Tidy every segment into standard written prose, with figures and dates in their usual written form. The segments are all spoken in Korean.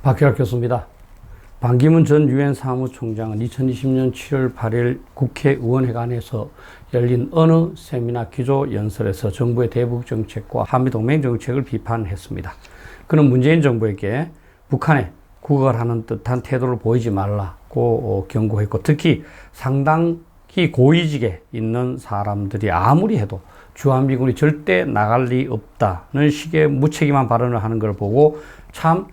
박혜학 교수입니다. 반기문 전 유엔 사무총장은 2020년 7월 8일 국회의원회관에서 열린 어느 세미나 기조연설에서 정부의 대북 정책과 한미동맹 정책을 비판했습니다. 그는 문재인 정부에게 북한에 구걸하는 듯한 태도를 보이지 말라고 경고했고, 특히 상당히 고위직에 있는 사람들이 아무리 해도 주한미군이 절대 나갈 리 없다는 식의 무책임한 발언을 하는 걸 보고 참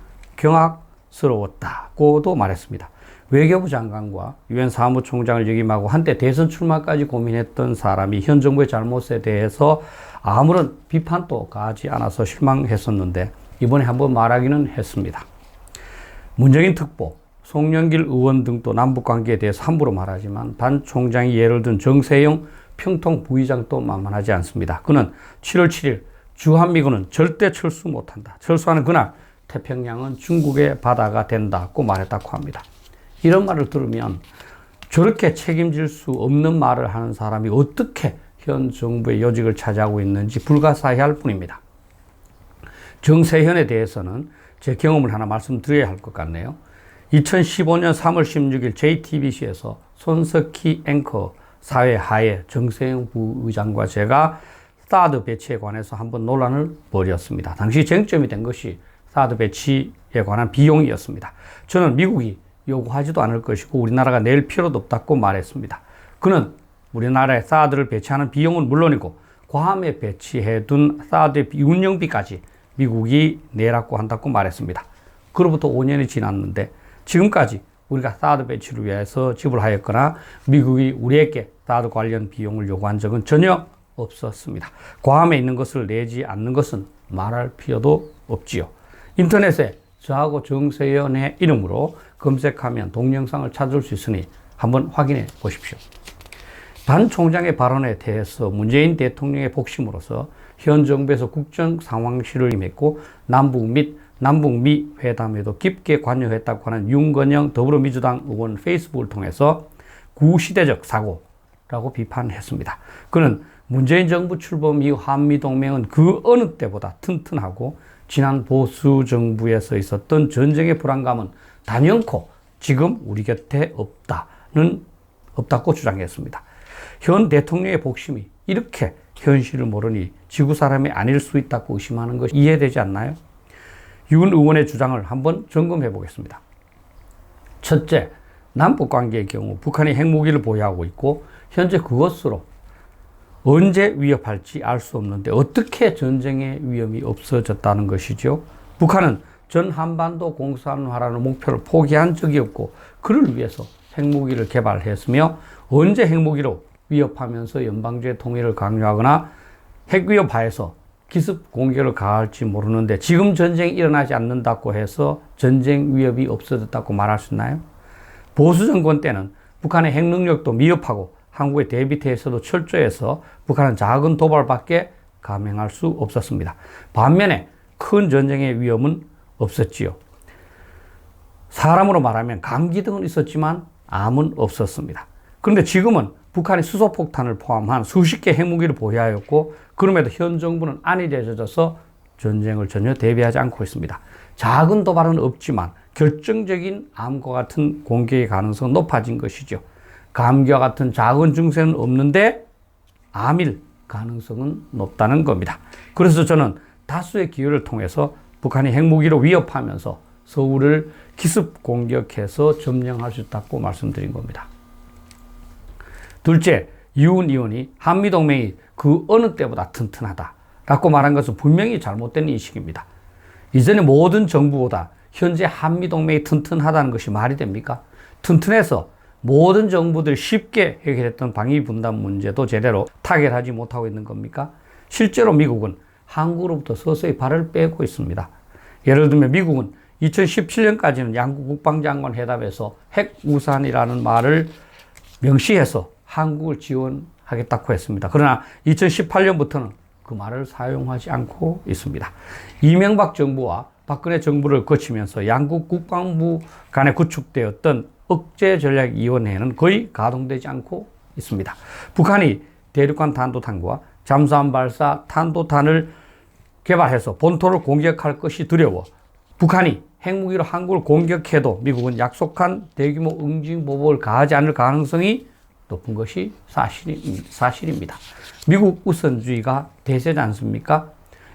경악스러웠다고도 말했습니다. 외교부 장관과 유엔 사무총장을 역임하고 한때 대선 출마까지 고민했던 사람이 현 정부의 잘못에 대해서 아무런 비판도 가하지 않아서 실망했었는데, 이번에 한번 말하기는 했습니다. 문정인 특보, 송영길 의원 등도 남북관계에 대해서 함부로 말하지만 반 총장이 예를 든 정세영 평통 부의장도 만만하지 않습니다. 그는 7월 7일 주한미군은 절대 철수 못한다. 철수하는 그날 태평양은 중국의 바다가 된다고 말했다고 합니다. 이런 말을 들으면 저렇게 책임질 수 없는 말을 하는 사람이 어떻게 현 정부의 요직을 차지하고 있는지 불가사의할 뿐입니다. 정세현에 대해서는 제 경험을 하나 말씀드려야 할 것 같네요. 2015년 3월 16일 JTBC에서 손석희 앵커 사회 하에 정세영 부의장과 제가 사드 배치에 관해서 한번 논란을 벌였습니다. 당시 쟁점이 된 것이 사드 배치에 관한 비용이었습니다. 저는 미국이 요구하지도 않을 것이고 우리나라가 낼 필요도 없다고 말했습니다. 그는 우리나라에 사드를 배치하는 비용은 물론이고 괌에 배치해둔 사드의 운영비까지 미국이 내라고 한다고 말했습니다. 그로부터 5년이 지났는데 지금까지 우리가 사드 배치를 위해서 지불하였거나 미국이 우리에게 사드 관련 비용을 요구한 적은 전혀 없었습니다. 괌에 있는 것을 내지 않는 것은 말할 필요도 없지요. 인터넷에 저하고 정세현의 이름으로 검색하면 동영상을 찾을 수 있으니 한번 확인해 보십시오. 반 총장의 발언에 대해서 문재인 대통령의 복심으로서 현 정부에서 국정상황실을 임했고 남북 및 남북미 회담에도 깊게 관여했다고 하는 윤건영 더불어민주당 의원 페이스북을 통해서 구시대적 사고라고 비판했습니다. 그는 문재인 정부 출범 이후 한미동맹은 그 어느 때보다 튼튼하고 지난 보수 정부에서 있었던 전쟁의 불안감은 단연코 지금 우리 곁에 없다고 주장했습니다. 현 대통령의 복심이 이렇게 현실을 모르니 지구 사람이 아닐 수 있다고 의심하는 것이 이해되지 않나요? 윤 의원의 주장을 한번 점검해 보겠습니다. 첫째, 남북관계의 경우 북한이 핵무기를 보유하고 있고 현재 그것으로 언제 위협할지 알 수 없는데 어떻게 전쟁의 위험이 없어졌다는 것이죠. 북한은 전 한반도 공산화라는 목표를 포기한 적이 없고 그를 위해서 핵무기를 개발했으며 언제 핵무기로 위협하면서 연방주의 통일을 강요하거나 핵위협 하에서 기습 공격을 가할지 모르는데 지금 전쟁이 일어나지 않는다고 해서 전쟁 위협이 없어졌다고 말할 수 있나요? 보수 정권 때는 북한의 핵 능력도 미흡하고 한국의 대비태에서도 철저해서 북한은 작은 도발밖에 감행할 수 없었습니다. 반면에 큰 전쟁의 위험은 없었지요. 사람으로 말하면 감기 등은 있었지만 암은 없었습니다. 그런데 지금은 북한이 수소폭탄을 포함한 수십 개 핵무기를 보유하였고 그럼에도 현 정부는 안일해져서 전쟁을 전혀 대비하지 않고 있습니다. 작은 도발은 없지만 결정적인 암과 같은 공격의 가능성은 높아진 것이죠. 감기와 같은 작은 증세는 없는데 암일 가능성은 높다는 겁니다. 그래서 저는 다수의 기회를 통해서 북한이 핵무기로 위협하면서 서울을 기습 공격해서 점령할 수 있다고 말씀드린 겁니다. 둘째, 윤 의원이 한미동맹이 그 어느 때보다 튼튼하다라고 말한 것은 분명히 잘못된 인식입니다. 이전의 모든 정부보다 현재 한미동맹이 튼튼하다는 것이 말이 됩니까? 튼튼해서 모든 정부들이 쉽게 해결했던 방위분담 문제도 제대로 타결하지 못하고 있는 겁니까? 실제로 미국은 한국으로부터 서서히 발을 빼고 있습니다. 예를 들면 미국은 2017년까지는 양국 국방장관 회담에서 핵우산이라는 말을 명시해서 한국을 지원하겠다고 했습니다. 그러나 2018년부터는 그 말을 사용하지 않고 있습니다. 이명박 정부와 박근혜 정부를 거치면서 양국 국방부 간에 구축되었던 억제전략위원회는 거의 가동되지 않고 있습니다. 북한이 대륙간 탄도탄과 잠수함 발사 탄도탄을 개발해서 본토를 공격할 것이 두려워 북한이 핵무기로 한국을 공격해도 미국은 약속한 대규모 응징 보복을 가하지 않을 가능성이 높은 것이 사실입니다. 미국 우선주의가 대세지 않습니까?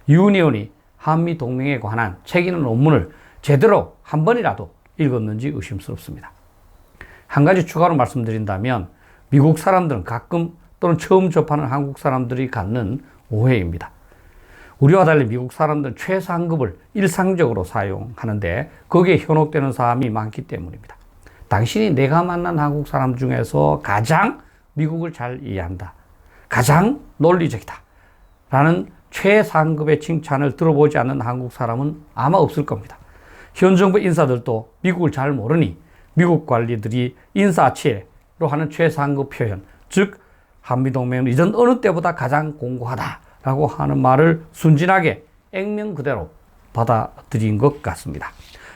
윤 의원이 한미 동맹에 관한 책 있는 논문을 제대로 한 번이라도 읽었는지 의심스럽습니다. 한 가지 추가로 말씀드린다면 미국 사람들은 가끔 또는 처음 접하는 한국 사람들이 갖는 오해입니다. 우리와 달리 미국 사람들은 최상급을 일상적으로 사용하는데 거기에 현혹되는 사람이 많기 때문입니다. 당신이 내가 만난 한국 사람 중에서 가장 미국을 잘 이해한다. 가장 논리적이다. 라는 최상급의 칭찬을 들어보지 않는 한국 사람은 아마 없을 겁니다. 현 정부 인사들도 미국을 잘 모르니 미국 관리들이 인사치레로 하는 최상급 표현, 즉 한미동맹은 이전 어느 때보다 가장 공고하다라고 하는 말을 순진하게 액면 그대로 받아들인 것 같습니다.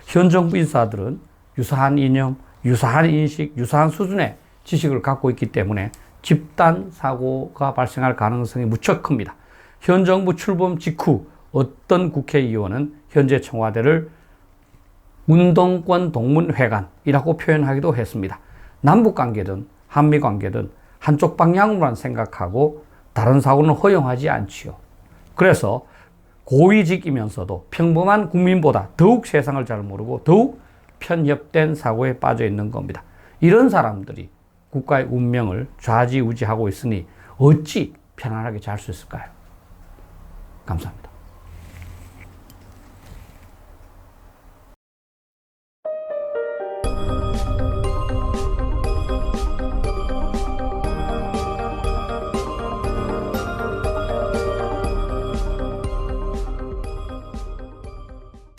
현 정부 인사들은 유사한 이념, 유사한 인식, 유사한 수준의 지식을 갖고 있기 때문에 집단 사고가 발생할 가능성이 무척 큽니다. 현 정부 출범 직후 어떤 국회의원은 현재 청와대를 운동권 동문회관이라고 표현하기도 했습니다. 남북관계든 한미관계든 한쪽 방향으로만 생각하고 다른 사고는 허용하지 않지요. 그래서 고위직이면서도 평범한 국민보다 더욱 세상을 잘 모르고 더욱 편협된 사고에 빠져 있는 겁니다. 이런 사람들이 국가의 운명을 좌지우지하고 있으니 어찌 편안하게 잘 수 있을까요? 감사합니다.